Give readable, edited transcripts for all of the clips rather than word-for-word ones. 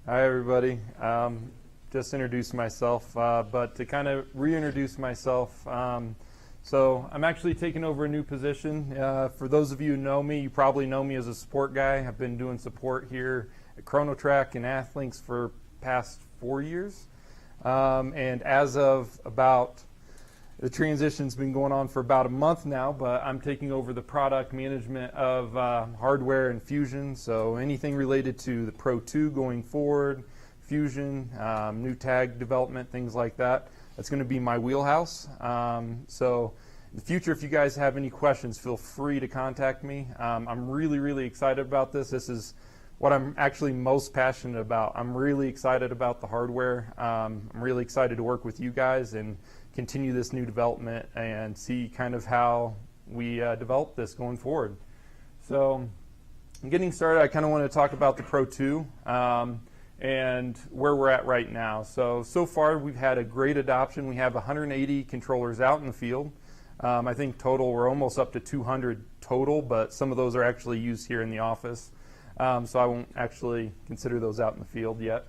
Hi, everybody. Just introduced myself, but to kind of reintroduce myself, so I'm actually taking over a new position. For those of you who know me, you probably know me as a support guy. I've been doing support here at ChronoTrack and Athlinks for past 4 years. And as of about, the transition's been going on for about a month now, but I'm taking over the product management of hardware and Fusion. So anything related to the Pro 2 going forward, Fusion, new tag development, things like that. That's going to be my wheelhouse. So in the future, if you guys have any questions, feel free to contact me. I'm really excited about this. This is what I'm actually most passionate about. I'm really excited about the hardware. I'm really excited to work with you guys and continue this new development and see kind of how we develop this going forward. So getting started, I kind of want to talk about the Pro 2 and where we're at right now. So far we've had a great adoption. We have 180 controllers out in the field. I think total we're almost up to 200 total, but some of those are actually used here in the office. So I won't actually consider those out in the field yet.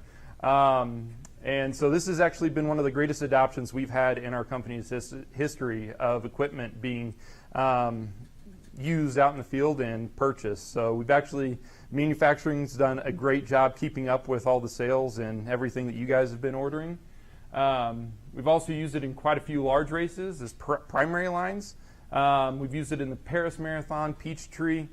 And so this has actually been one of the greatest adoptions we've had in our company's history of equipment being used out in the field and purchased. So we've actually, manufacturing's done a great job keeping up with all the sales and everything that you guys have been ordering. We've also used it in quite a few large races as primary lines. We've used it in the Paris Marathon, Peachtree.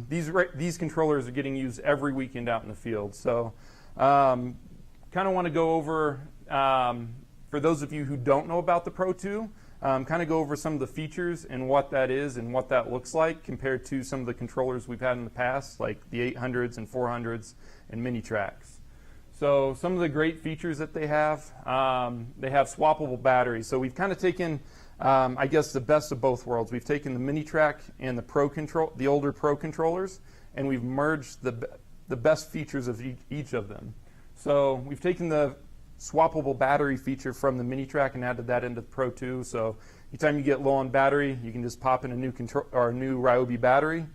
These controllers are getting used every weekend out in the field. So kind of want to go over, for those of you who don't know about the Pro 2, kind of go over some of the features and what that is and what that looks like compared to some of the controllers we've had in the past, like the 800s and 400s and mini tracks. So some of the great features that they have swappable batteries. So we've kind of taken, I guess, the best of both worlds. We've taken the mini track and the older Pro controllers, and we've merged the best features of each of them. So we've taken the swappable battery feature from the mini track and added that into the Pro 2. So anytime you get low on battery, you can just pop in a new Ryobi battery.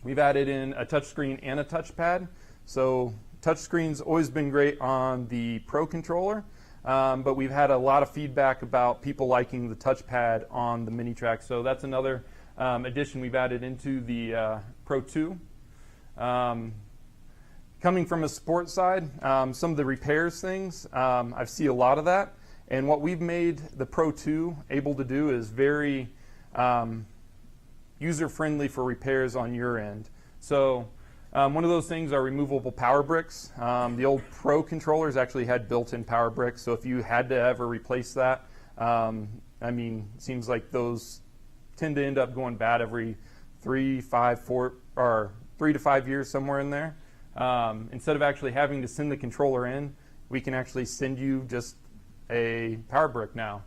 We've added in a touchscreen and a touchpad. So touchscreen's always been great on the Pro controller, but we've had a lot of feedback about people liking the touchpad on the mini track. So that's another addition we've added into the Pro 2. Coming from a sports side, some of the repairs things, I see a lot of that. And what we've made the Pro 2 able to do is very user-friendly for repairs on your end. So one of those things are removable power bricks. The old Pro controllers actually had built-in power bricks. So if you had to ever replace that, I mean, it seems like those tend to end up going bad every 3 to 5 years, somewhere in there. Instead of actually having to send the controller in, we can actually send you just a power brick now.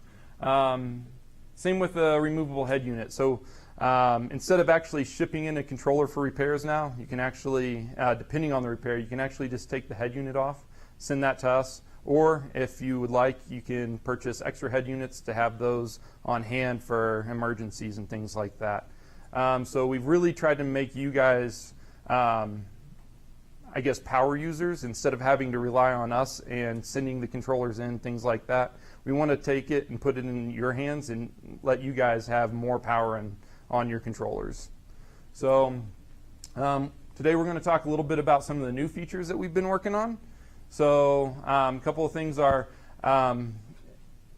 Same with the removable head unit. So instead of actually shipping in a controller for repairs now, you can actually, depending on the repair, you can actually just take the head unit off, send that to us, or if you would like, you can purchase extra head units to have those on hand for emergencies and things like that. So we've really tried to make you guys I guess, power users, instead of having to rely on us and sending the controllers in, things like that. We want to take it and put it in your hands and let you guys have more power on your controllers. So today we're going to talk a little bit about some of the new features that we've been working on. So a couple of things are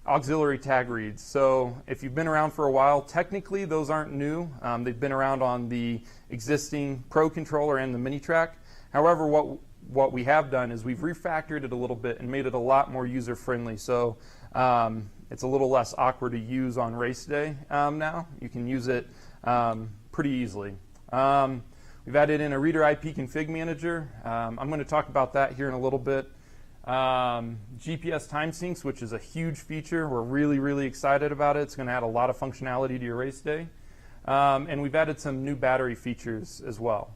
auxiliary tag reads. So if you've been around for a while, technically those aren't new. They've been around on the existing Pro controller and the mini track. However, what we have done is we've refactored it a little bit and made it a lot more user-friendly. So it's a little less awkward to use on race day now. You can use it pretty easily. We've added in a reader IP config manager. I'm going to talk about that here in a little bit. GPS time syncs, which is a huge feature. We're really excited about it. It's going to add a lot of functionality to your race day. And we've added some new battery features as well.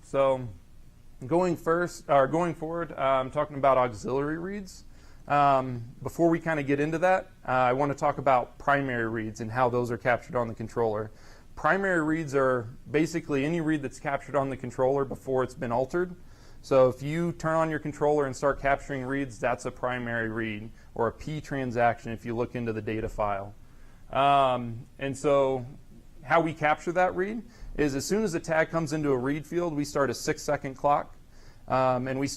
So going forward, I'm talking about auxiliary reads. Before we kind of get into that, I want to talk about primary reads and how those are captured on the controller. Primary reads are basically any read that's captured on the controller before it's been altered. So if you turn on your controller and start capturing reads, that's a primary read, or a P transaction if you look into the data file. And so how we capture that read is as soon as the tag comes into a read field, we start a 6-second clock. And we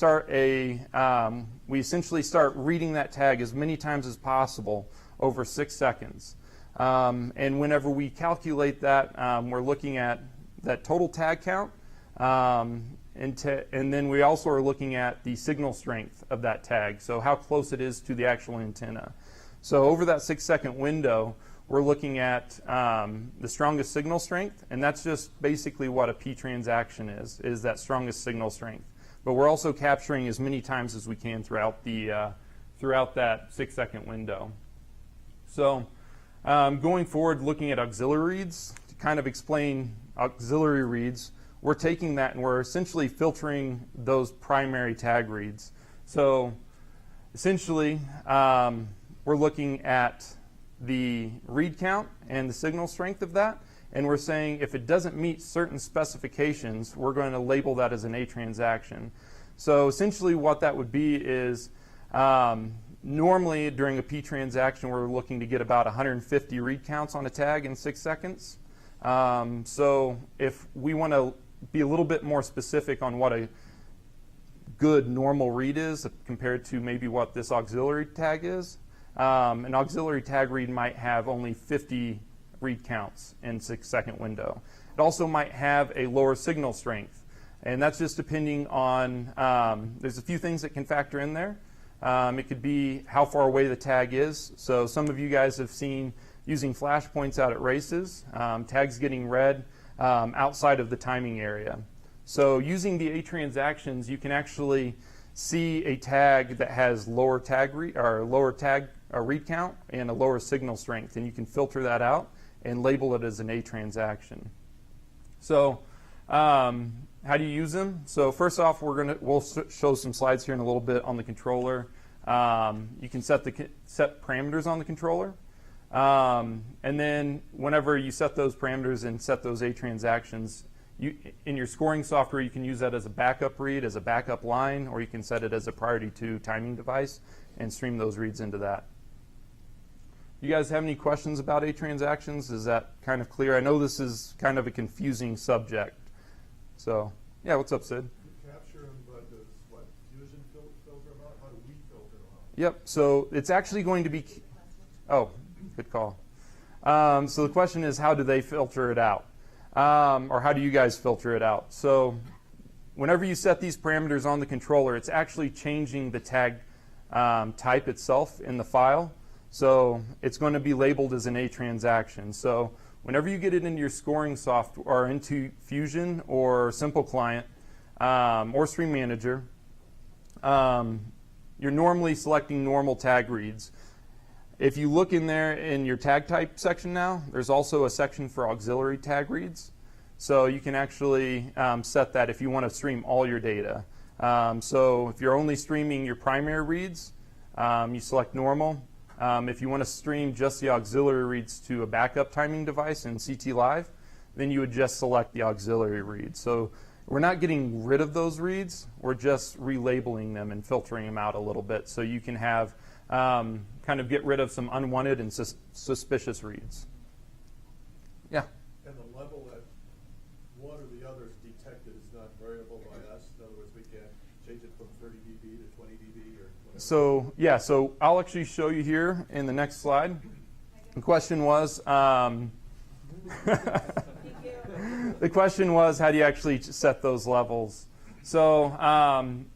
essentially start reading that tag as many times as possible over 6 seconds. And whenever we calculate that, we're looking at that total tag count, and then we also are looking at the signal strength of that tag, so how close it is to the actual antenna. So over that 6-second window, we're looking at the strongest signal strength, and that's just basically what a P transaction is that strongest signal strength. But we're also capturing as many times as we can throughout that 6-second window. So going forward, looking at auxiliary reads, to kind of explain auxiliary reads, we're taking that and we're essentially filtering those primary tag reads. So essentially, we're looking at the read count and the signal strength of that, and we're saying if it doesn't meet certain specifications, we're going to label that as an A transaction. So essentially what that would be is normally during a P transaction, we're looking to get about 150 read counts on a tag in 6 seconds. So if we want to be a little bit more specific on what a good normal read is compared to maybe what this auxiliary tag is, an auxiliary tag read might have only 50 read counts in 6-second window. It also might have a lower signal strength, and that's just depending on, there's a few things that can factor in there. It could be how far away the tag is. So some of you guys have seen using flash points out at races, tags getting read outside of the timing area. So using the A transactions, you can actually see a tag that has lower tag read count and a lower signal strength, and you can filter that out and label it as an A transaction. So how do you use them? So first off, we'll show some slides here in a little bit on the controller. You can set parameters on the controller, and then whenever you set those parameters and set those A transactions, in your scoring software, you can use that as a backup read, as a backup line, or you can set it as a priority 2 timing device and stream those reads into that. You guys have any questions about A transactions? Is that kind of clear? I know this is kind of a confusing subject. So, yeah, what's up, Sid? You capture them, but does what Fusion filter them out? How do we filter them out? Yep, so it's actually going to be, oh, good call. So the question is, how do they filter it out? Or how do you guys filter it out? So whenever you set these parameters on the controller, it's actually changing the tag type itself in the file. So it's going to be labeled as an A transaction. So whenever you get it into your scoring software or into Fusion or Simple Client or Stream Manager, you're normally selecting normal tag reads. If you look in there in your tag type section now, there's also a section for auxiliary tag reads. So you can actually set that if you want to stream all your data. So if you're only streaming your primary reads, you select normal. If you want to stream just the auxiliary reads to a backup timing device in CT Live, then you would just select the auxiliary reads. So we're not getting rid of those reads, we're just relabeling them and filtering them out a little bit so you can have kind of get rid of some unwanted and suspicious reads. Yeah? And the level that one or the other is detected is not variable by us. In other words, we can't change it from 30 dB to 20 dB or whatever. So, yeah, so I'll actually show you here in the next slide. The question was, the question was, how do you actually set those levels? So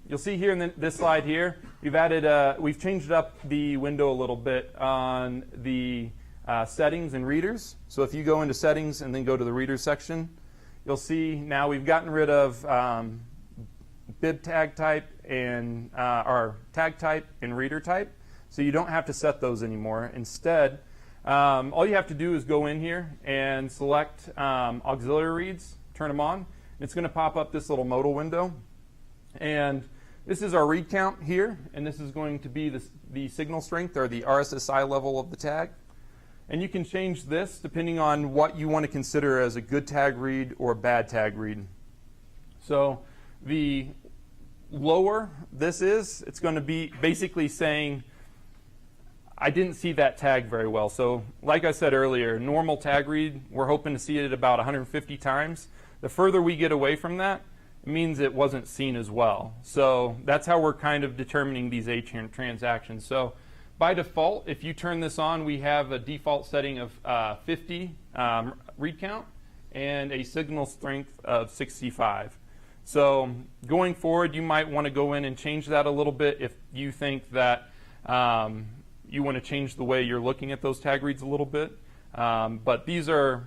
you'll see here in this slide here, we've changed up the window a little bit on the settings and readers. So if you go into settings and then go to the readers section, you'll see now we've gotten rid of bib tag type and our tag type and reader type. So you don't have to set those anymore. Instead, all you have to do is go in here and select auxiliary reads, turn them on. It's going to pop up this little modal window. And this is our read count here, and this is going to be the signal strength or the RSSI level of the tag. And you can change this depending on what you want to consider as a good tag read or bad tag read. So lower this is, it's going to be basically saying, I didn't see that tag very well. So like I said earlier, normal tag read, we're hoping to see it about 150 times. The further we get away from that, it means it wasn't seen as well. So that's how we're kind of determining these A transactions. So by default, if you turn this on, we have a default setting of 50 read count and a signal strength of 65. So going forward, you might want to go in and change that a little bit if you think that you want to change the way you're looking at those tag reads a little bit. But these are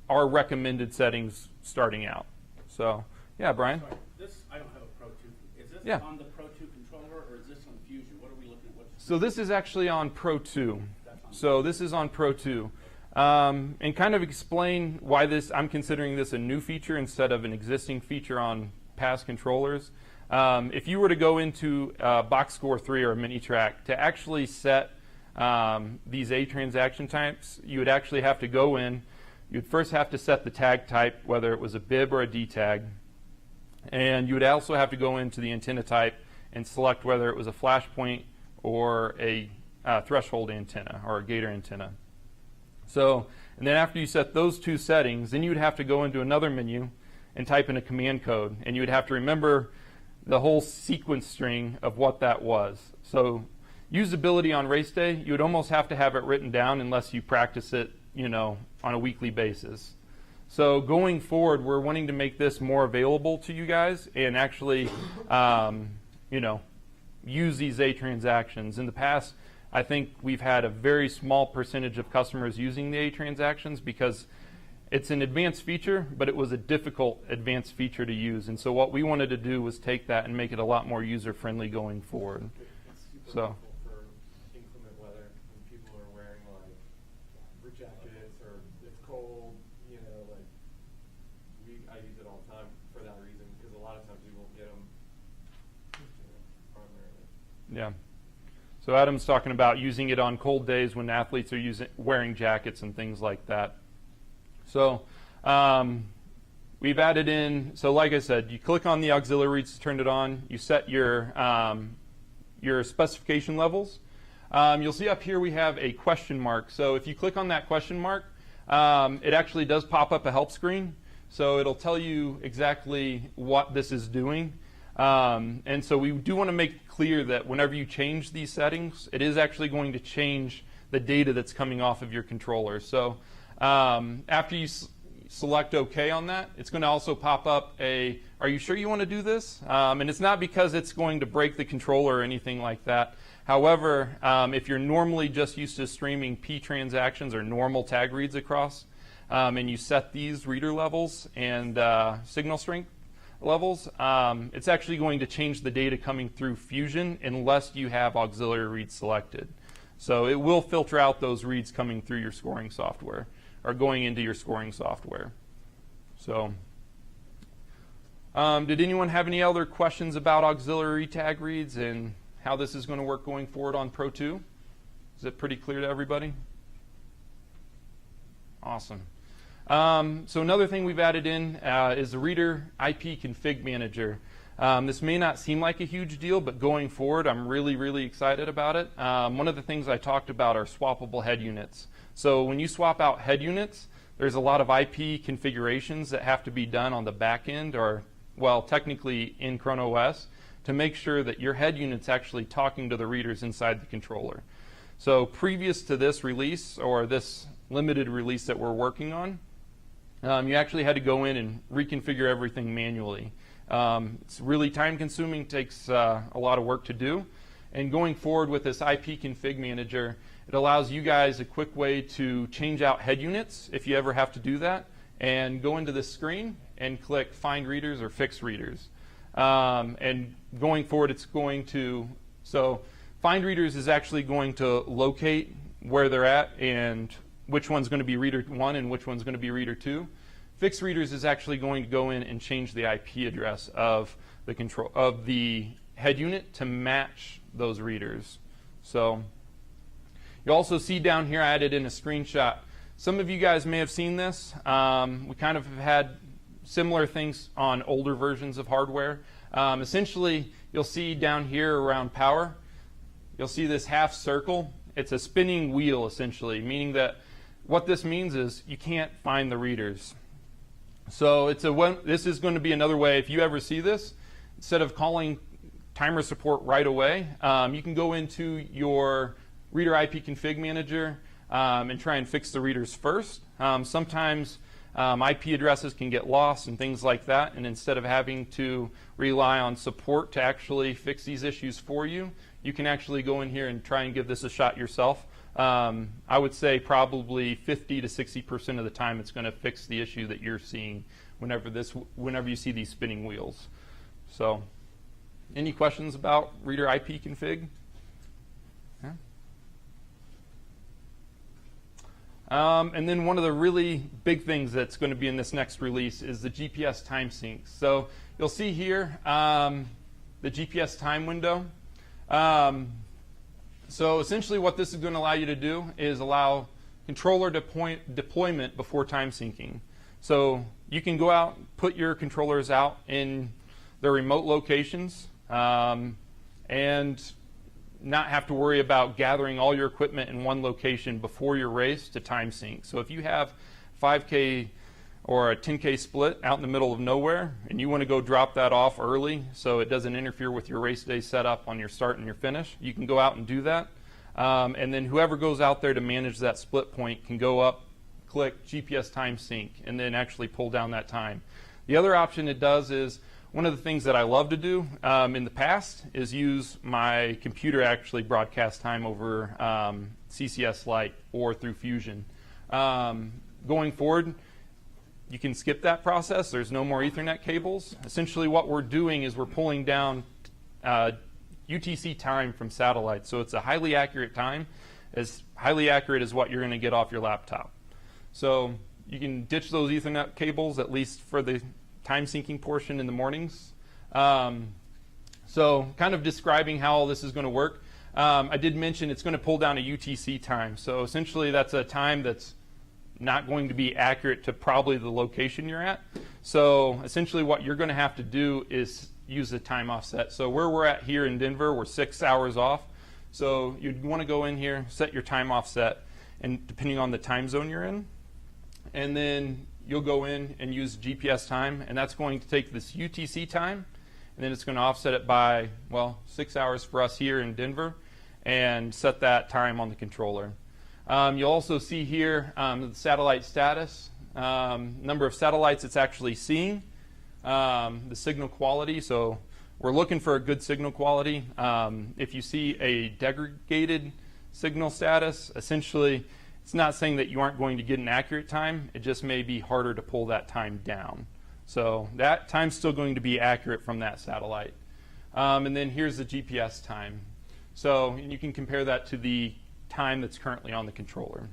our recommended settings starting out. So, yeah, Brian? Sorry, this, I don't have a Pro 2. Is this Yeah. on the Pro 2 controller, or is this on Fusion? What are we looking at? So this is actually on Pro 2. That's on So this is on Pro 2. And kind of explain why I'm considering this a new feature instead of an existing feature on past controllers. If you were to go into Box Score 3 or Minitrack to actually set these A transaction types, you would actually have to go in. You'd first have to set the tag type, whether it was a bib or a D tag. And you would also have to go into the antenna type and select whether it was a flash point or a threshold antenna or a gator antenna. So, and then after you set those two settings, then you would have to go into another menu and type in a command code. And you would have to remember the whole sequence string of what that was. So usability on race day, you would almost have to have it written down unless you practice it, on a weekly basis. So going forward, we're wanting to make this more available to you guys and actually, use these A transactions. In the past, I think we've had a very small percentage of customers using the A transactions because it's an advanced feature, but it was a difficult advanced feature to use. And so what we wanted to do was take that and make it a lot more user-friendly going forward. It's super So. helpful for inclement weather when people are wearing like rubber jackets or it's cold, I use it all the time for that reason because a lot of times we won't get them primarily. Yeah. So Adam's talking about using it on cold days when athletes are wearing jackets and things like that. So we've added in, so like I said, you click on the auxiliary reads to turn it on. You set your specification levels. You'll see up here we have a question mark. So if you click on that question mark, it actually does pop up a help screen. So it'll tell you exactly what this is doing. And so we do want to make it clear that whenever you change these settings, it is actually going to change the data that's coming off of your controller. So after you select OK on that, it's going to also pop up are you sure you want to do this? And it's not because it's going to break the controller or anything like that. However, if you're normally just used to streaming P transactions or normal tag reads across, and you set these reader levels and signal strength levels, it's actually going to change the data coming through Fusion unless you have auxiliary reads selected. So it will filter out those reads coming through your scoring software or going into your scoring software. So did anyone have any other questions about auxiliary tag reads and how this is going to work going forward on Pro 2? Is it pretty clear to everybody? Awesome. So another thing we've added in is the Reader IP Config Manager. This may not seem like a huge deal, but going forward, I'm really, really excited about it. One of the things I talked about are swappable head units. So when you swap out head units, there's a lot of IP configurations that have to be done on the back end or, well, technically in ChronoOS to make sure that your head unit's actually talking to the readers inside the controller. So previous to this release or this limited release that we're working on, you actually had to go in and reconfigure everything manually. It's really time consuming, takes a lot of work to do. And going forward with this IP Config Manager, it allows you guys a quick way to change out head units if you ever have to do that, and go into this screen and click Find Readers or Fix Readers. And going forward, it's going to, so Find Readers is actually going to locate where they're at and which one's going to be reader 1 and which one's going to be reader 2. Fix Readers is actually going to go in and change the IP address of the head unit to match those readers. So you also see down here I added in a screenshot. Some of you guys may have seen this. We kind of have had similar things on older versions of hardware. Essentially, you'll see down here around power, you'll see this half circle. It's a spinning wheel, essentially, meaning that what this means is you can't find the readers. So this is going to be another way, if you ever see this, instead of calling timer support right away, you can go into your reader IP config manager and try and fix the readers first. Sometimes IP addresses can get lost and things like that, and instead of having to rely on support to actually fix these issues for you, you can actually go in here and try and give this a shot yourself. I would say probably 50 to 60% of the time it's going to fix the issue that you're seeing whenever you see these spinning wheels. So, any questions about reader IP config? Yeah. And then one of the really big things that's going to be in this next release is the GPS time sync. So you'll see here the GPS time window. So essentially what this is going to allow you to do is allow controller deployment before time syncing. So you can go out, put your controllers out in their remote locations, and not have to worry about gathering all your equipment in one location before your race to time sync. So if you have 5K or a 10K split out in the middle of nowhere and you want to go drop that off early so it doesn't interfere with your race day setup on your start and your finish, you can go out and do that. And then whoever goes out there to manage that split point can go up, click GPS time sync, and then actually pull down that time. The other option it does is, one of the things that I love to do in the past is use my computer actually broadcast time over CCS Lite or through Fusion. Going forward, you can skip that process. There's no more Ethernet cables. Essentially what we're doing is we're pulling down UTC time from satellite. So it's a highly accurate time, as highly accurate as what you're going to get off your laptop. So you can ditch those Ethernet cables, at least for the time syncing portion in the mornings. So kind of describing how all this is going to work. I did mention it's going to pull down a UTC time. So essentially that's a time that's not going to be accurate to probably the location you're at. So essentially what you're going to have to do is use the time offset. So where we're at here in Denver, we're 6 hours off. So you'd want to go in here, set your time offset, and depending on the time zone you're in, and then you'll go in and use GPS time, and that's going to take this UTC time, and then it's going to offset it by, well, 6 hours for us here in Denver, and set that time on the controller. You'll also see here the satellite status, number of satellites it's actually seeing, the signal quality. So we're looking for a good signal quality. If you see a degraded signal status, essentially it's not saying that you aren't going to get an accurate time. It just may be harder to pull that time down. So that time's still going to be accurate from that satellite. And then here's the GPS time. So you can compare that to the time that's currently on the controller.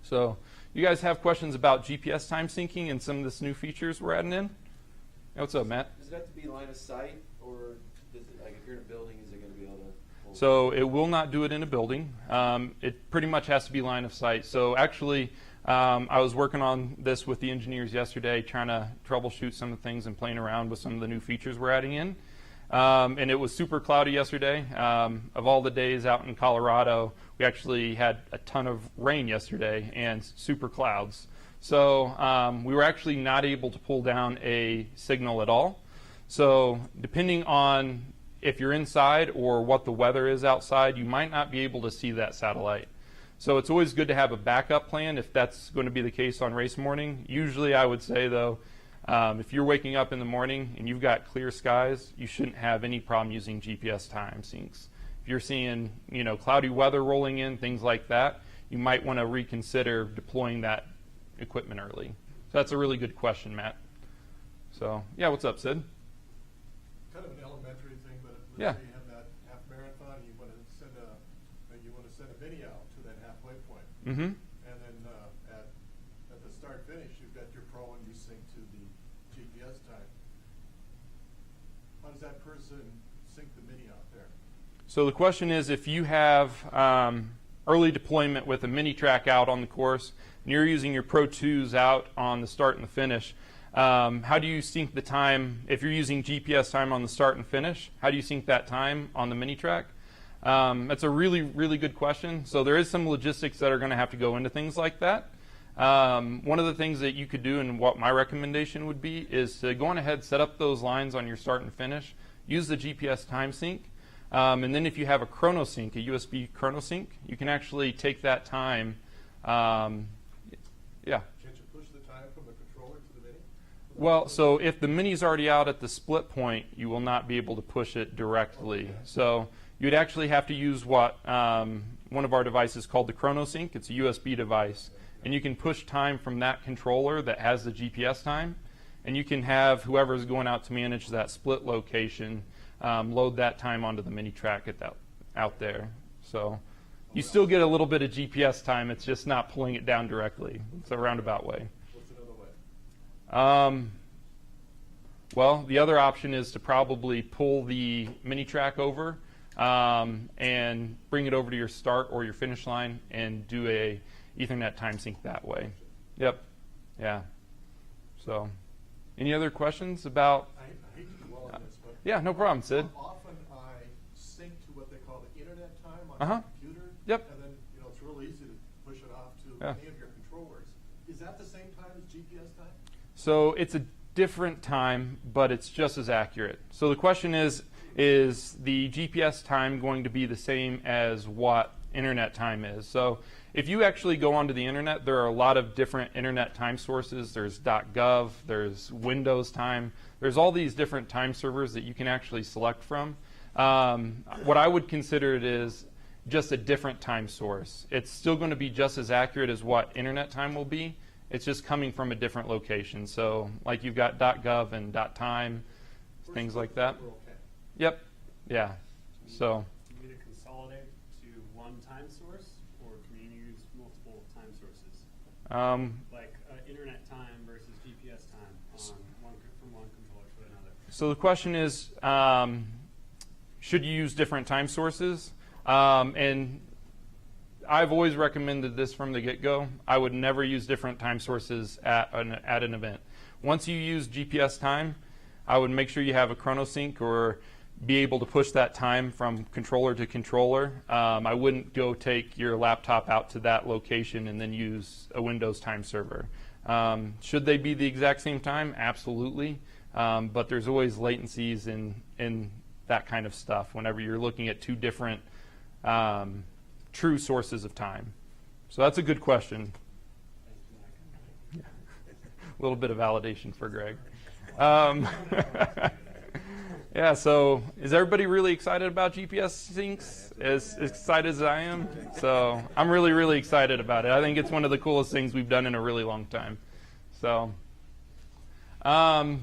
So you guys have questions about GPS time syncing and some of this new features we're adding in? Hey, what's up, Matt? Does it have to be line of sight, or does it, like if you're in a building, is it going to be able to hold? So it will not do it in a building. It pretty much has to be line of sight. So actually, I was working on this with the engineers yesterday, trying to troubleshoot some of the things and playing around with some of the new features we're adding in. And it was super cloudy yesterday. Of all the days out in Colorado, we actually had a ton of rain yesterday and super clouds. So we were actually not able to pull down a signal at all. So depending on if you're inside or what the weather is outside, you might not be able to see that satellite. So it's always good to have a backup plan if that's going to be the case on race morning. Usually I would say, though, if you're waking up in the morning and you've got clear skies, you shouldn't have any problem using GPS time syncs. If you're seeing, cloudy weather rolling in, things like that, you might want to reconsider deploying that equipment early. So that's a really good question, Matt. So, yeah, what's up, Sid? Kind of an elementary thing, but Yeah. let's say you have that half marathon, you want to send a video out to that halfway point. Mm-hmm. And then at the start finish, you've got your pro and you sync to the GPS time. How does that person sync the mini out there? So the question is, if you have early deployment with a mini track out on the course, and you're using your Pro 2s out on the start and the finish, How do you sync the time if you're using GPS time on the start and finish? How do you sync that time on the mini track? That's a really, really good question. So there is some logistics that are going to have to go into things like that. One of the things that you could do, and what my recommendation would be, is to go on ahead, set up those lines on your start and finish, use the GPS time sync, and then if you have a chrono sync, a USB chrono sync, you can actually take that time. Yeah. Can't you push the time from the controller to the mini? Well, so if the mini's already out at the split point, you will not be able to push it directly. Okay. So you'd actually have to use what one of our devices called the ChronoSync. It's a USB device. And you can push time from that controller that has the GPS time. And you can have whoever's going out to manage that split location load that time onto the mini track out there. So you still get a little bit of GPS time. It's just not pulling it down directly. It's a roundabout way. What's another way? Well, the other option is to probably pull the mini track over and bring it over to your start or your finish line and do a Ethernet time sync that way. Yep. Yeah. So, any other questions about? I hate to dwell on this, but Yeah, no problem, Sid. often I sync to what they call the internet time on Uh-huh. the computer. Yep. And then, it's real easy to push it off to Yeah. any of your controllers. Is that the same time as GPS time? So it's a different time, but it's just as accurate. So the question is the GPS time going to be the same as what internet time is? So if you actually go onto the internet, there are a lot of different internet time sources. There's .gov, there's Windows time. There's all these different time servers that you can actually select from. What I would consider it is just a different time source. It's still going to be just as accurate as what internet time will be. It's just coming from a different location. So like you've got .gov and .time, things like that. We're okay. Yep. Yeah. So Do you need to consolidate to one time source, or can you use multiple time sources? Like internet time versus GPS time from one controller to another. so the question is, should you use different time sources? And I've always recommended this from the get-go. I would never use different time sources at an event. Once you use GPS time, I would make sure you have a ChronoSync or be able to push that time from controller to controller. I wouldn't go take your laptop out to that location and then use a Windows time server. Should they be the exact same time? Absolutely. But there's always latencies in that kind of stuff whenever you're looking at two different true sources of time. So that's a good question. Yeah. A little bit of validation for Greg. Yeah, so is everybody really excited about GPS syncs? As excited as I am? So I'm really, really excited about it. I think it's one of the coolest things we've done in a really long time. So, and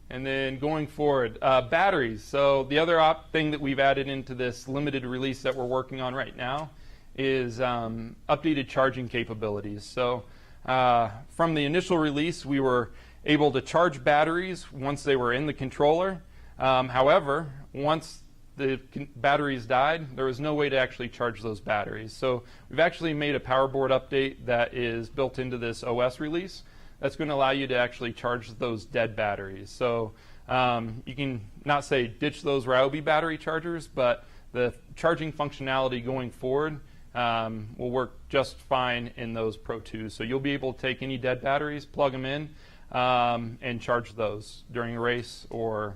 then going forward, batteries. So the other thing that we've added into this limited release that we're working on right now is updated charging capabilities. So from the initial release, we were able to charge batteries once they were in the controller. However, once the batteries died, there was no way to actually charge those batteries. So we've actually made a power board update that is built into this OS release that's going to allow you to actually charge those dead batteries. So you can not say ditch those Ryobi battery chargers, but the charging functionality going forward will work just fine in those Pro 2s. So you'll be able to take any dead batteries, plug them in, and charge those during a race or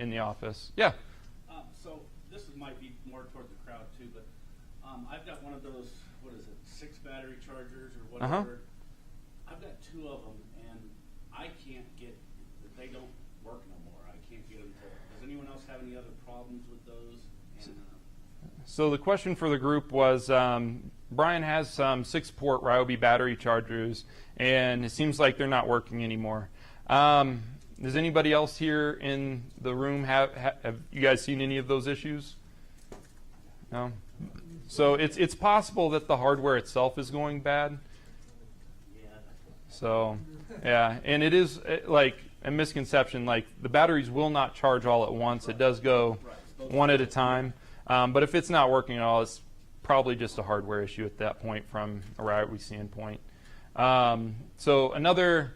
in the office. Yeah. So this might be more toward the crowd too, but I've got one of those, 6 battery chargers or whatever. Uh-huh. I've got 2 of them, and I can't get, they don't work no more. I can't get them to, does anyone else have any other problems with those? And, So the question for the group was, Brian has some 6-port Ryobi battery chargers, and it seems like they're not working anymore. Does anybody else here in the room have you guys seen any of those issues? No? So it's possible that the hardware itself is going bad. yeah, So, yeah, and it is like a misconception, like the batteries will not charge all at once. It does go one at a time. But if it's not working at all, it's probably just a hardware issue at that point from a Ryobi standpoint. So another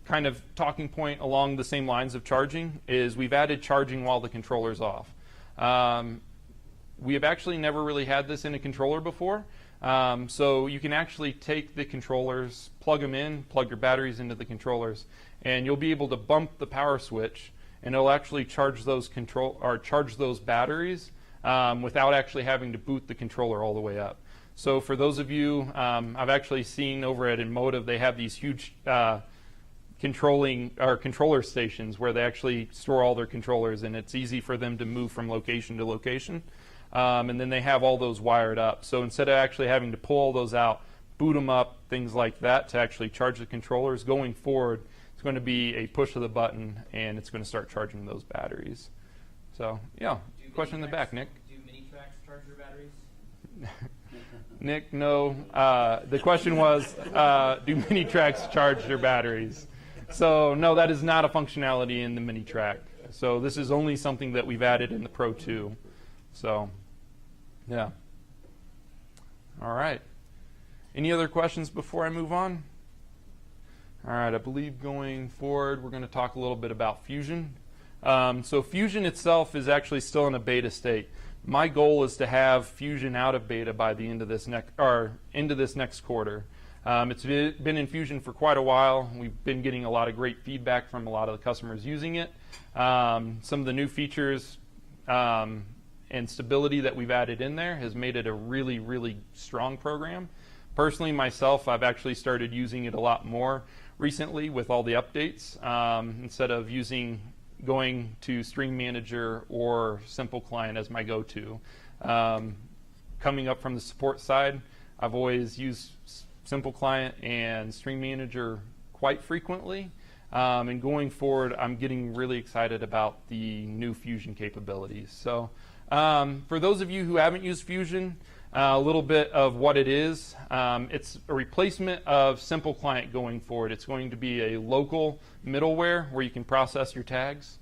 kind of talking point along the same lines of charging is we've added charging while the controller's off. We have actually never really had this in a controller before. So you can actually take the controllers, plug them in, plug your batteries into the controllers, and you'll be able to bump the power switch, and it'll actually charge those batteries without actually having to boot the controller all the way up. So for those of you, I've actually seen over at Emotive, they have these huge controller stations where they actually store all their controllers, and it's easy for them to move from location to location. And then they have all those wired up. So instead of actually having to pull all those out, boot them up, things like that to actually charge the controllers, going forward, it's going to be a push of the button, and it's going to start charging those batteries. So, yeah, question in the back, Nick. Do mini-tracks charge your batteries? Nick, no. The question was, do mini-tracks charge your batteries? So, no, that is not a functionality in the mini-track. So this is only something that we've added in the Pro 2. So, yeah. All right. Any other questions before I move on? All right, I believe going forward, we're going to talk a little bit about Fusion. So Fusion itself is actually still in a beta state. My goal is to have Fusion out of beta by the end of this next quarter. It's been in Fusion for quite a while. We've been getting a lot of great feedback from a lot of the customers using it. Some of the new features and stability that we've added in there has made it a really, really strong program. Personally, myself, I've actually started using it a lot more recently with all the updates. Instead of going to Stream Manager or Simple Client as my go-to. Coming up from the support side, I've always used Simple Client and Stream Manager quite frequently. And going forward, I'm getting really excited about the new Fusion capabilities. So for those of you who haven't used Fusion, a little bit of what it is. It's a replacement of Simple Client going forward. It's going to be a local middleware where you can process your tags.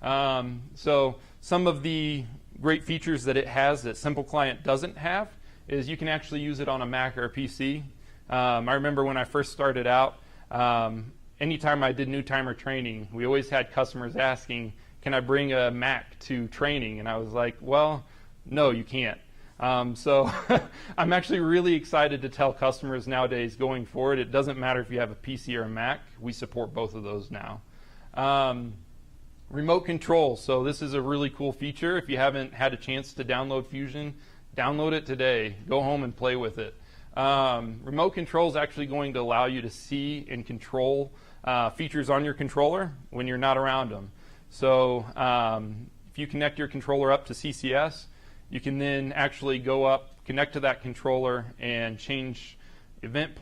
So some of the great features that it has that Simple Client doesn't have is you can actually use it on a Mac or a PC. I remember when I first started out, anytime I did new timer training, we always had customers asking, can I bring a Mac to training? And I was like, well, no, you can't. So I'm actually really excited to tell customers nowadays going forward, it doesn't matter if you have a PC or a Mac, we support both of those now. Remote control, so this is a really cool feature. If you haven't had a chance to download Fusion, download it today. Go home and play with it. Remote control is actually going to allow you to see and control features on your controller when you're not around them. So if you connect your controller up to CCS, you can then actually go up, connect to that controller, and change event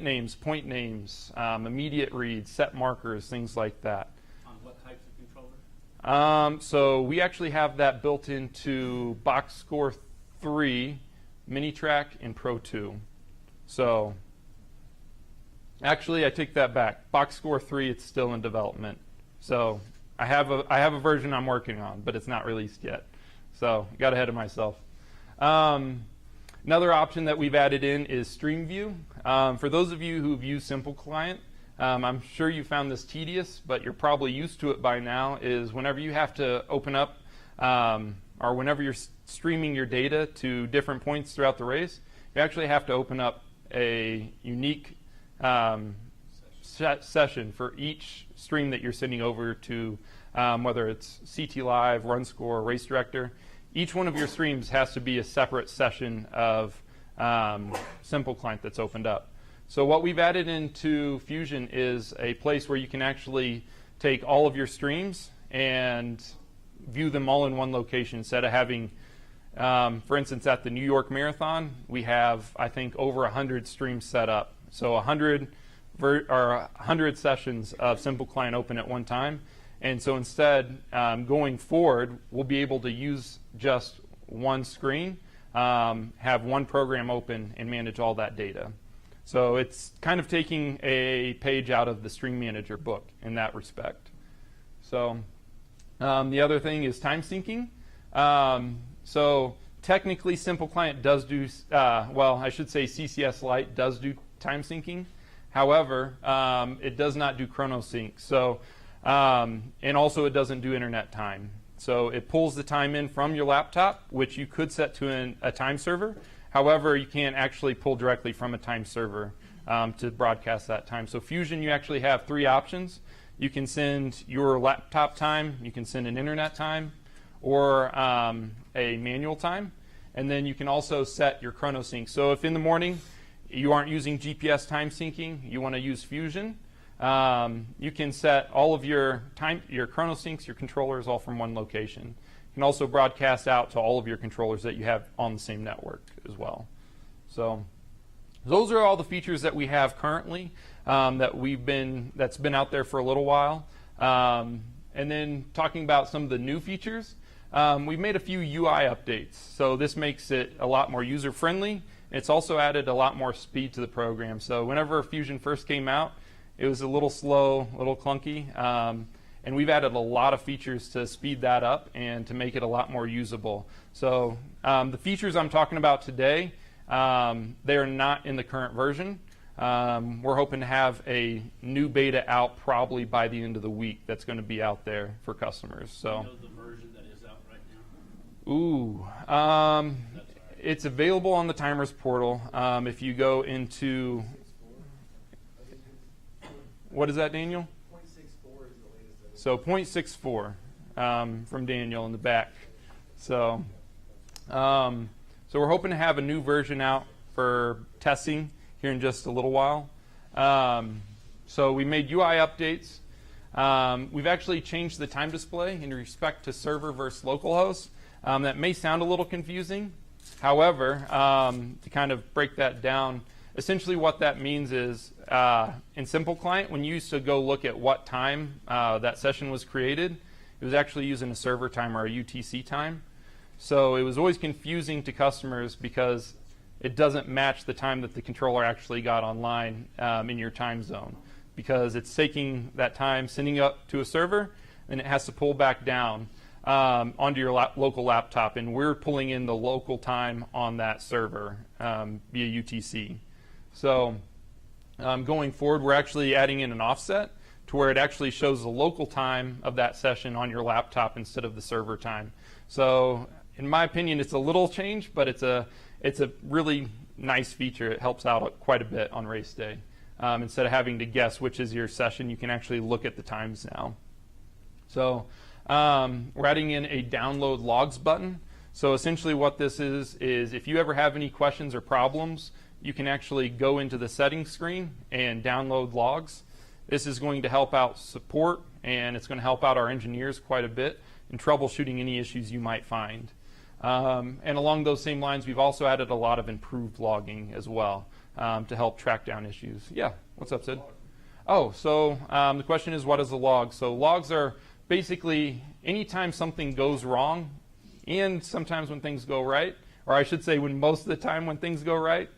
names, point names, immediate reads, set markers, things like that. On what types of controller? So we actually have that built into Box Score 3, Mini-Track, and Pro 2. So actually, I take that back. Box Score 3, it's still in development. So I have a version I'm working on, but it's not released yet. So got ahead of myself. Another option that we've added in is Stream View. For those of you who've used Simple Client, I'm sure you found this tedious, but you're probably used to it by now, is whenever you have to open up or whenever you're streaming your data to different points throughout the race, you actually have to open up a unique session for each stream that you're sending over to, whether it's CT Live, Run Score, Race Director. Each one of your streams has to be a separate session of Simple Client that's opened up. So what we've added into Fusion is a place where you can actually take all of your streams and view them all in one location instead of having, for instance, at the New York Marathon, we have, I think, over 100 streams set up. So 100 sessions of Simple Client open at one time. And so instead, going forward, we'll be able to use just one screen, have one program open, and manage all that data. So it's kind of taking a page out of the Stream Manager book in that respect. So the other thing is time syncing. So technically, Simple Client does do, well, I should say CCS Lite does do time syncing. However, it does not do ChronoSync. So, and also it doesn't do internet time. So it pulls the time in from your laptop, which you could set to a time server. However, you can't actually pull directly from a time server to broadcast that time. So Fusion, you actually have 3 options. You can send your laptop time, you can send an internet time, or a manual time. And then you can also set your ChronoSync. So if in the morning you aren't using GPS time syncing, you want to use Fusion, you can set all of your ChronoSyncs, your controllers, all from one location. You can also broadcast out to all of your controllers that you have on the same network as well. So those are all the features that we have currently that's been out there for a little while. And then talking about some of the new features, we've made a few UI updates. So this makes it a lot more user-friendly. It's also added a lot more speed to the program. So whenever Fusion first came out, it was a little slow, a little clunky, and we've added a lot of features to speed that up and to make it a lot more usable. So the features I'm talking about today, they are not in the current version. We're hoping to have a new beta out probably by the end of the week that's going to be out there for customers. So. Do you know the version that is out right now? Ooh, it's available on the Timers portal. If you go into, what is that, Daniel? 0.64 is the latest. So 0.64 from Daniel in the back. So, so we're hoping to have a new version out for testing here in just a little while. So we made UI updates. We've actually changed the time display in respect to server versus localhost. That may sound a little confusing. However, to kind of break that down, essentially what that means is in Simple Client, when you used to go look at what time that session was created, it was actually using a server time or a UTC time. So it was always confusing to customers because it doesn't match the time that the controller actually got online in your time zone, because it's taking that time, sending it up to a server, and it has to pull back down onto your local laptop, and we're pulling in the local time on that server via UTC. So going forward, we're actually adding in an offset to where it actually shows the local time of that session on your laptop instead of the server time. So in my opinion, it's a little change, but it's a really nice feature. It helps out quite a bit on race day. Instead of having to guess which is your session, you can actually look at the times now. So we're adding in a download logs button. So essentially what this is if you ever have any questions or problems, you can actually go into the settings screen and download logs. This is going to help out support, and it's going to help out our engineers quite a bit in troubleshooting any issues you might find. And along those same lines, we've also added a lot of improved logging as well to help track down issues. Yeah, what's up, Sid? Oh, so the question is, what is a log? So logs are basically anytime something goes wrong, and sometimes when things go right, or I should say when most of the time when things go right,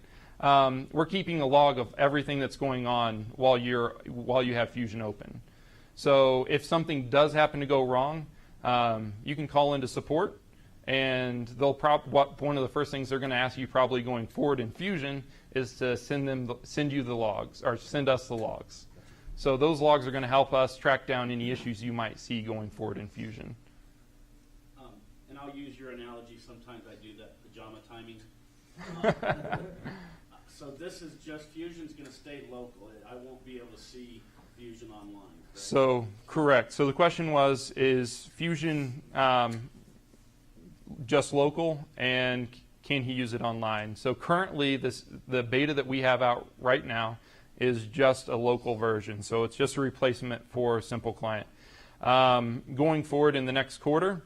we're keeping a log of everything that's going on while you have Fusion open. So if something does happen to go wrong, you can call into support, and they'll one of the first things they're going to ask you probably going forward in Fusion is to send you the logs, or send us the logs. So those logs are going to help us track down any issues you might see going forward in Fusion. And I'll use your analogy. Sometimes I do that pajama timing. So this is just Fusion's going to stay local. I won't be able to see Fusion online. Correct? So correct. So the question was, is Fusion just local, and can he use it online? So currently, the beta that we have out right now is just a local version. So it's just a replacement for Simple Client. Going forward in the next quarter,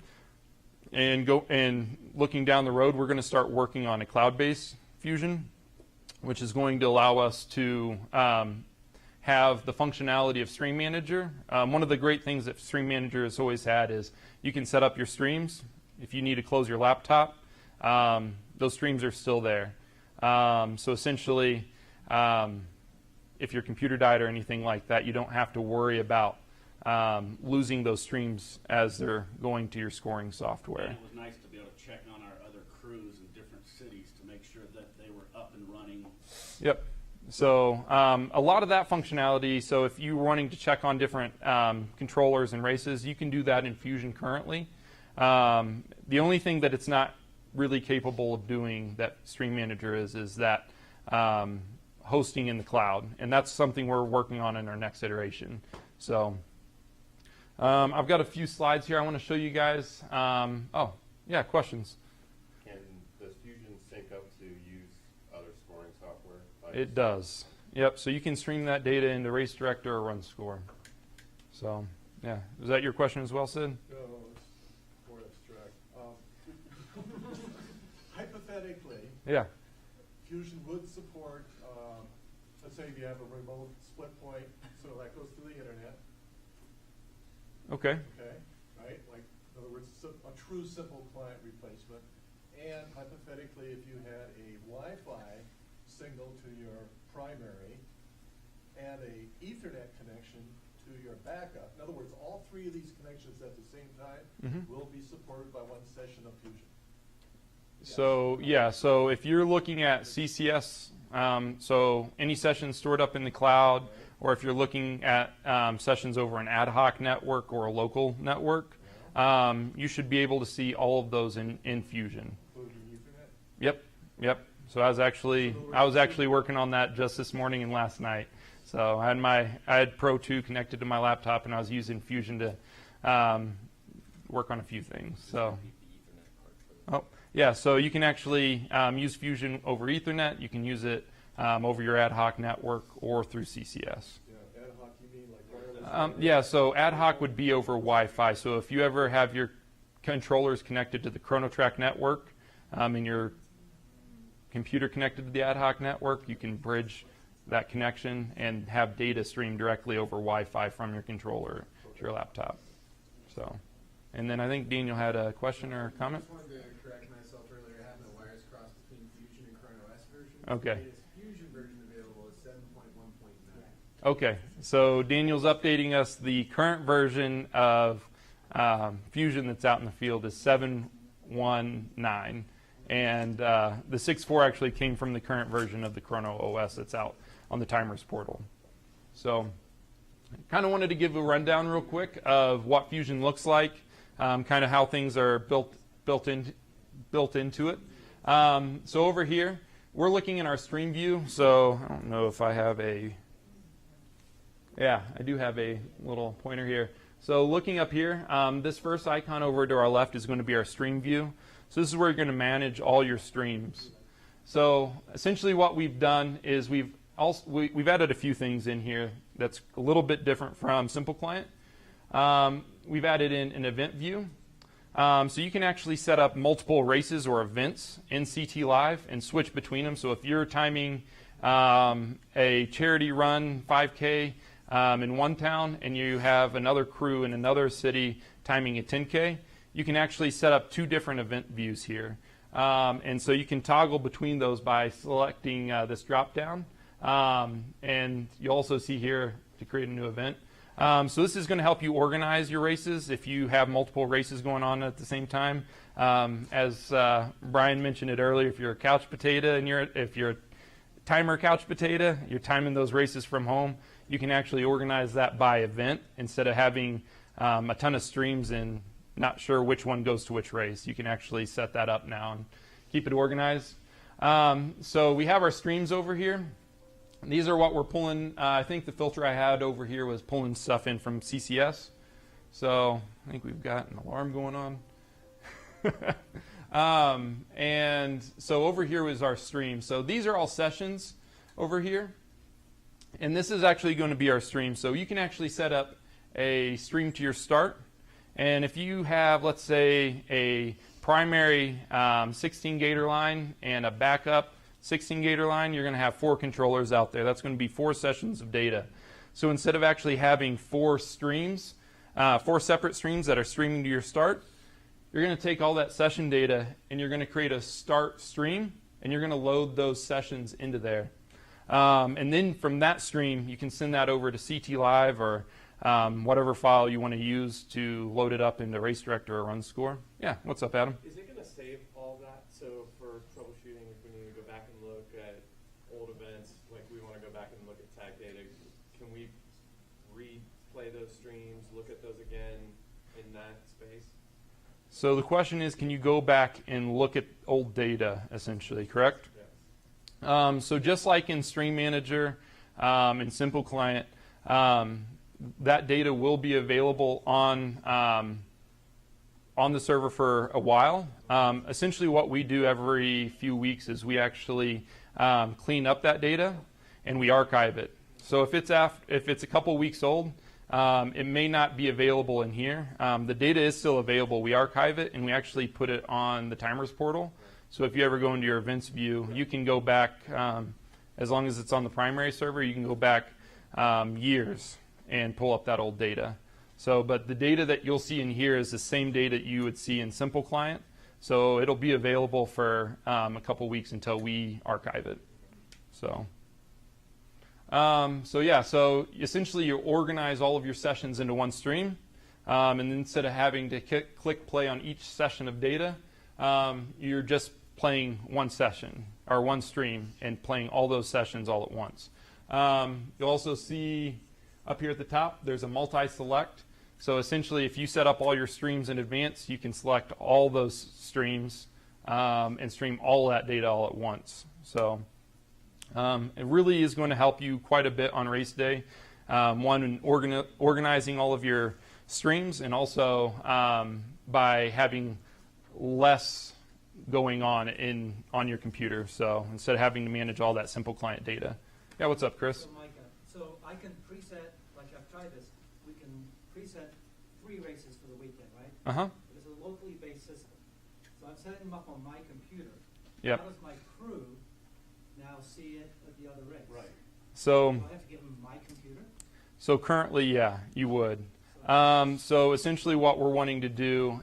and looking down the road, we're going to start working on a cloud-based Fusion, which is going to allow us to have the functionality of Stream Manager. One of the great things that Stream Manager has always had is you can set up your streams. If you need to close your laptop, those streams are still there. So essentially, if your computer died or anything like that, you don't have to worry about losing those streams as they're going to your scoring software. And it was nice to be able to check on our other crews in different cities to make sure that they were up and running. Yep. So a lot of that functionality, so if you're wanting to check on different controllers and races, you can do that in Fusion currently. The only thing that it's not really capable of doing that Stream Manager is that hosting in the cloud. And that's something we're working on in our next iteration. So I've got a few slides here I want to show you guys. Oh, yeah, questions? Can does Fusion sync up to use other scoring software? Like It does. Yep, so you can stream that data into Race Director or Run Score. So, yeah. Is that your question as well, Sid? No, it's more abstract. Hypothetically, Yeah. Fusion would support, let's say you have a remote split point, so that goes through the internet, Okay. okay? Right? Like, in other words, a true simple client replacement. And hypothetically, if you had a Wi-Fi signal to your primary and a Ethernet connection to your backup, in other words, all three of these connections at the same time will be supported by one session of Fusion. So, yeah, so if you're looking at CCS, so any sessions stored up in the cloud, or if you're looking at sessions over an ad hoc network or a local network, you should be able to see all of those in Fusion. Including Ethernet? Yep. So I was actually working on that just this morning and last night. So I had Pro 2 connected to my laptop, and I was using Fusion to work on a few things. So, yeah. So you can actually use Fusion over Ethernet. You can use it over your ad hoc network or through CCS. Yeah, ad hoc, you mean like wireless? Yeah. So ad hoc would be over Wi-Fi. So if you ever have your controllers connected to the ChronoTrack network and your computer connected to the ad hoc network, you can bridge that connection and have data stream directly over Wi-Fi from your controller to your laptop. So, and then I think Daniel had a question or a comment. I just wanted to correct myself earlier. I have the wires crossed between Fusion and ChronoS version. Okay. The latest Fusion version available is 7.1.9. Okay, so Daniel's updating us. The current version of Fusion that's out in the field is 7.1.9. And the 6.4 actually came from the current version of the Chrono OS that's out on the Timers portal. So kind of wanted to give a rundown real quick of what Fusion looks like, kind of how things are built into it. So over here, we're looking in our stream view. So I don't know if I have a, yeah, I do have a little pointer here. So looking up here, this first icon over to our left is going to be our stream view. So this is where you're going to manage all your streams. So essentially what we've done is we've added a few things in here that's a little bit different from Simple Client. We've added in an event view. So you can actually set up multiple races or events in CT Live and switch between them. So if you're timing a charity run 5K in one town and you have another crew in another city timing a 10K, you can actually set up two different event views here. And so you can toggle between those by selecting this drop down. And you'll also see here to create a new event. So this is going to help you organize your races if you have multiple races going on at the same time. As Brian mentioned it earlier, if you're a couch potato and if you're a timer couch potato, you're timing those races from home, you can actually organize that by event instead of having a ton of streams and not sure which one goes to which race. You can actually set that up now and keep it organized. So we have our streams over here. These are what we're pulling. I think the filter I had over here was pulling stuff in from CCS. So I think we've got an alarm going on. And so over here is our stream. So these are all sessions over here. And this is actually going to be our stream. So you can actually set up a stream to your start. And if you have, let's say, a primary 16 gator line and a backup 16 gator line, you're going to have 4 controllers out there. That's going to be 4 sessions of data. So instead of actually having 4 streams, 4 separate streams that are streaming to your start, you're going to take all that session data and you're going to create a start stream and you're going to load those sessions into there. And then from that stream, you can send that over to CT Live or whatever file you want to use to load it up into Race Director or Run Score. Yeah, what's up, Adam? Is it going to save all that? So for troubleshooting, if we need to go back and look at old events, like we want to go play those streams, look at those again in that space? So the question is, can you go back and look at old data, essentially, correct? Yes. So just like in Stream Manager and Simple Client, that data will be available on the server for a while. Essentially what we do every few weeks is we actually clean up that data and we archive it. So if it's a couple weeks old, it may not be available in here. The data is still available. We archive it and we actually put it on the timers portal. So if you ever go into your events view, you can go back, as long as it's on the primary server, you can go back years and pull up that old data. So, but the data that you'll see in here is the same data you would see in Simple Client. So it'll be available for a couple weeks until we archive it. So, so essentially you organize all of your sessions into one stream. And then instead of having to click play on each session of data, you're just playing one session or one stream and playing all those sessions all at once. You'll also see up here at the top, there's a multi-select. So essentially, if you set up all your streams in advance, you can select all those streams and stream all that data all at once. So it really is going to help you quite a bit on race day. One, in organizing all of your streams, and also by having less going on your computer. So instead of having to manage all that Simple Client data. Yeah, what's up, Chris? So Micah, so I can preset, like I've tried this, we can preset 3 races for the weekend, right? Uh-huh. But it's a locally based system. So I'm setting them up on my computer. Yep. How does my crew now see it at the other race? Right. So, Do I have to give them my computer? so currently, yeah, you would. So essentially what we're wanting to do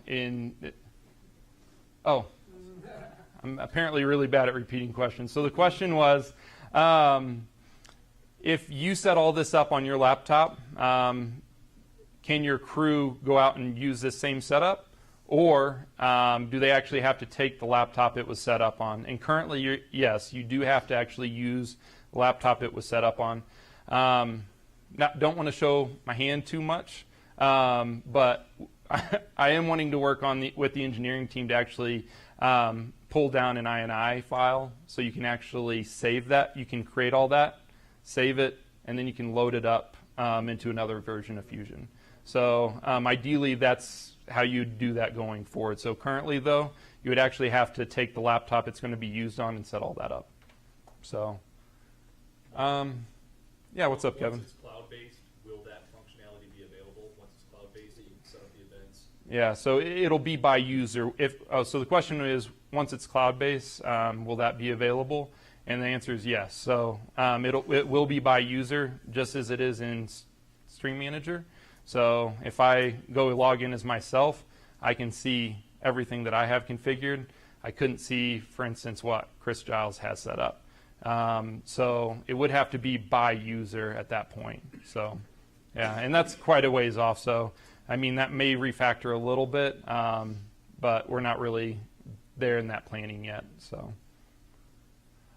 I'm apparently really bad at repeating questions. So the question was, if you set all this up on your laptop, can your crew go out and use this same setup? Or do they actually have to take the laptop it was set up on? And currently, yes, you do have to actually use the laptop it was set up on. Don't want to show my hand too much, but I am wanting to work with the engineering team to actually pull down an INI file so you can actually save that. You can create all that, save it, and then you can load it up into another version of Fusion. So ideally, that's how you do that going forward. So currently, though, you would actually have to take the laptop it's going to be used on and set all that up. So, yeah, what's up, Kevin? Once it's cloud-based, will that functionality be available? Once it's cloud-based, that you can set up the events? Yeah, so it'll be by user. So the question is, once it's cloud-based, will that be available? And the answer is yes. So it will be by user, just as it is in Stream Manager. So if I go log in as myself, I can see everything that I have configured. I couldn't see, for instance, what Chris Giles has set up. So it would have to be by user at that point. So yeah, and that's quite a ways off. So I mean, that may refactor a little bit, but we're not really there in that planning yet. So.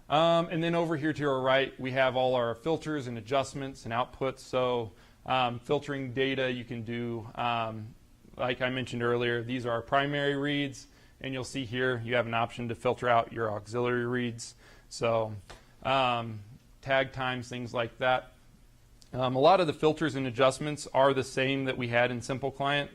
And then over here to our right, we have all our filters and adjustments and outputs. So filtering data, you can do, like I mentioned earlier, these are our primary reads. And you'll see here you have an option to filter out your auxiliary reads. So tag times, things like that. A lot of the filters and adjustments are the same that we had in Simple Client.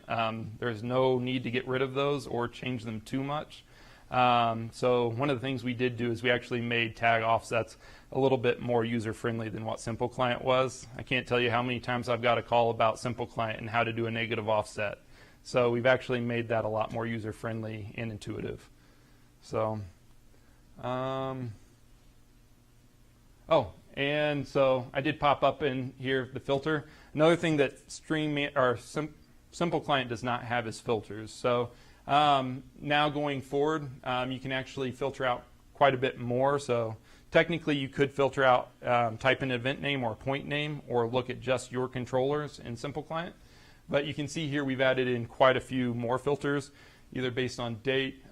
There's no need to get rid of those or change them too much. So one of the things we did do is we actually made tag offsets a little bit more user-friendly than what Simple Client was. I can't tell you how many times I've got a call about Simple Client and how to do a negative offset. So we've actually made that a lot more user-friendly and intuitive. So, and so I did pop up in here the filter. Another thing that Simple Client does not have is filters. So now going forward, you can actually filter out quite a bit more. So technically, you could filter out, type in event name or point name, or look at just your controllers in Simple Client. But you can see here we've added in quite a few more filters, either based on date,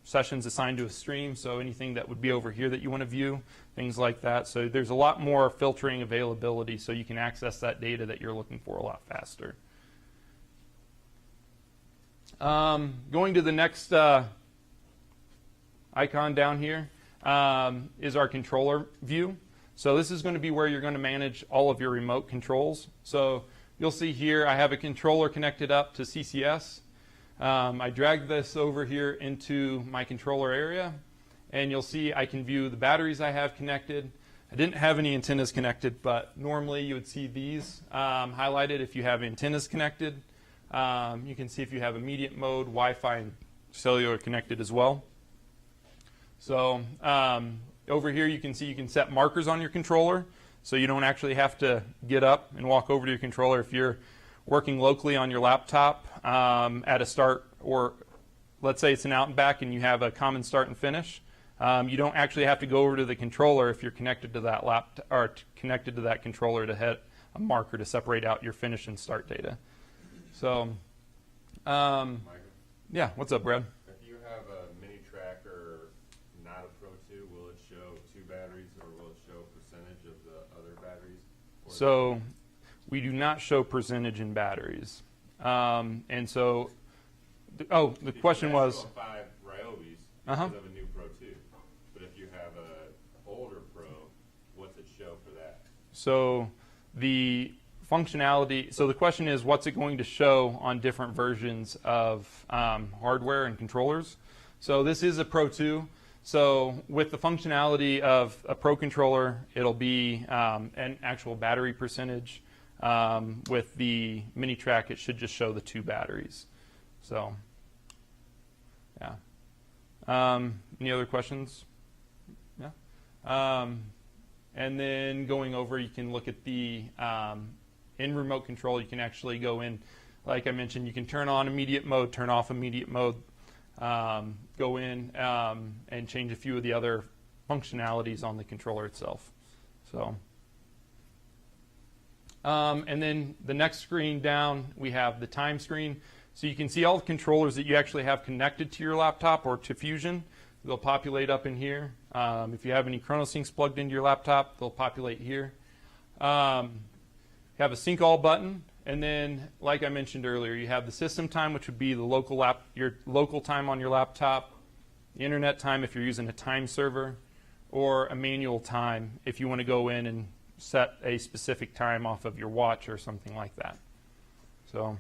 sessions assigned to a stream, so anything that would be over here that you want to view, things like that. So there's a lot more filtering availability, so you can access that data that you're looking for a lot faster. Going to the next icon down here is our controller view. So this is going to be where you're going to manage all of your remote controls. So you'll see here I have a controller connected up to CCS. I dragged this over here into my controller area, and you'll see I can view the batteries I have connected. I didn't have any antennas connected, but normally you would see these highlighted if you have antennas connected. You can see if you have immediate mode, Wi-Fi, and cellular connected as well. So over here you can see you can set markers on your controller, so you don't actually have to get up and walk over to your controller if you're working locally on your laptop at a start, or let's say it's an out and back and you have a common start and finish. You don't actually have to go over to the controller if you're connected to that laptop or connected to that controller to hit a marker to separate out your finish and start data. So, yeah, what's up, Brad? If you have a mini tracker, not a Pro 2, will it show 2 batteries, or will it show percentage of the other batteries? So we do not show percentage in batteries. And so, the question was... Show 5 Ryobis Uh-huh. because of a new Pro 2. But if you have an older Pro, what's it show for that? So the functionality, so the question is, what's it going to show on different versions of hardware and controllers? So this is a Pro 2. So with the functionality of a Pro controller, it'll be an actual battery percentage. With the mini track, it should just show the 2 batteries. So, yeah. Any other questions? Yeah. And then going over, you can look at the in remote control. You can actually go in, like I mentioned, you can turn on immediate mode, turn off immediate mode, go in and change a few of the other functionalities on the controller itself. So. And then the next screen down, we have the time screen. So you can see all the controllers that you actually have connected to your laptop or to Fusion. They'll populate up in here. If you have any ChronoSyncs plugged into your laptop, they'll populate here. You have a sync all button, and then, like I mentioned earlier, you have the system time, which would be the your local time on your laptop, the internet time if you're using a time server, or a manual time if you want to go in and set a specific time off of your watch or something like that. So,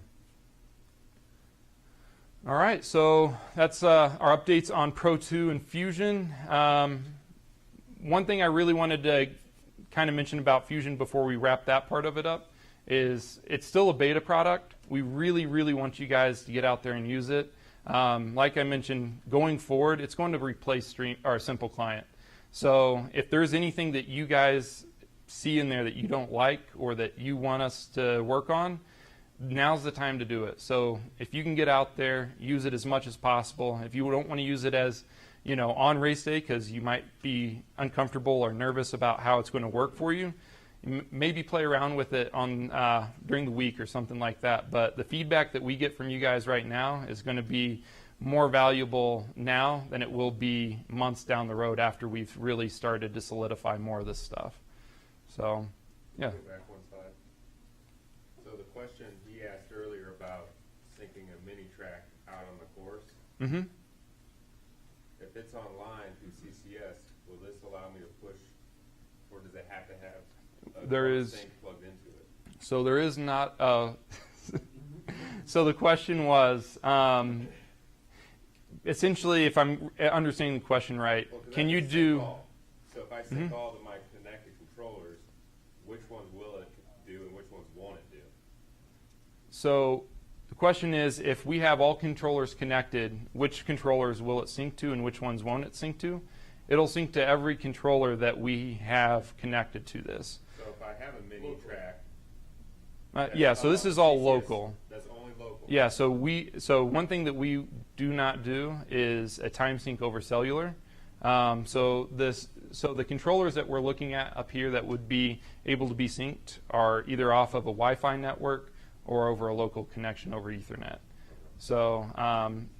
all right, so that's our updates on Pro 2 and Fusion. One thing I really wanted to kind of mention about Fusion before we wrap that part of it up is it's still a beta product. We really, really want you guys to get out there and use it. Like I mentioned, going forward, it's going to replace Simple Client. So if there's anything that you guys see in there that you don't like or that you want us to work on, now's the time to do it. So if you can get out there, use it as much as possible. If you don't want to use it as, you know, on race day because you might be uncomfortable or nervous about how it's going to work for you, maybe play around with it on during the week or something like that. But the feedback that we get from you guys right now is going to be more valuable now than it will be months down the road after we've really started to solidify more of this stuff. So, yeah. Go back one slide. So the question he asked earlier about syncing a mini track out on the course. Mm-hmm. If it's online through CCS, will this allow me to push, or does it have to have a sync plugged into it? So there is not a... So the question was, essentially, if I'm understanding the question right, Well, can you do... So if I sync all of my connected controllers, which ones will it do and which ones won't it do? So the question is, if we have all controllers connected, which controllers will it sync to and which ones won't it sync to? It'll sync to every controller that we have connected to this. So if I have a mini track... Yeah, so this is all local. That's only local. Yeah, so one thing that we do not do is a time sync over cellular. So the controllers that we're looking at up here that would be able to be synced are either off of a Wi-Fi network or over a local connection over Ethernet. So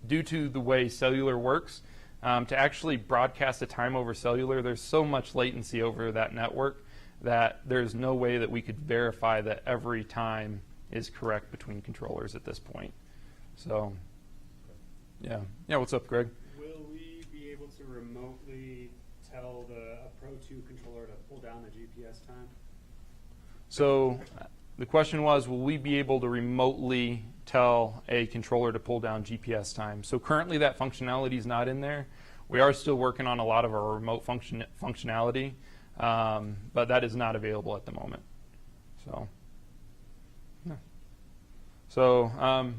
due to the way cellular works, to actually broadcast a time over cellular, there's so much latency over that network that there's no way that we could verify that every time is correct between controllers at this point. So, yeah. Yeah, what's up, Greg? Will we be able to remotely tell a Pro 2 controller to pull down the GPS time? So the question was, will we be able to remotely tell a controller to pull down GPS time? So currently that functionality is not in there. We are still working on a lot of our remote functionality, but that is not available at the moment. So, yeah. So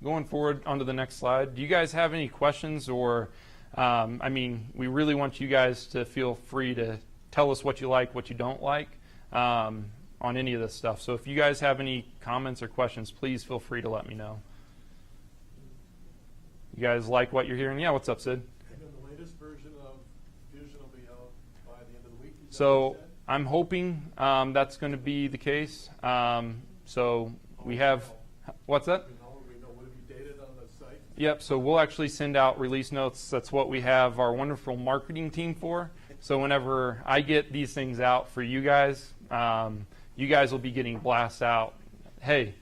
going forward onto the next slide, do you guys have any questions or, I mean, we really want you guys to feel free to tell us what you like, what you don't like on any of this stuff. So if you guys have any comments or questions, please feel free to let me know. You guys like what you're hearing? Yeah, what's up, Sid? And then the latest version of Fusion will be out by the end of the week. Is that So what you said? I'm hoping that's going to be the case. So we have, what's that? We know, would it be dated on the site? Yep, so we'll actually send out release notes. That's what we have our wonderful marketing team for. So whenever I get these things out for you guys will be getting blasts out. Hey,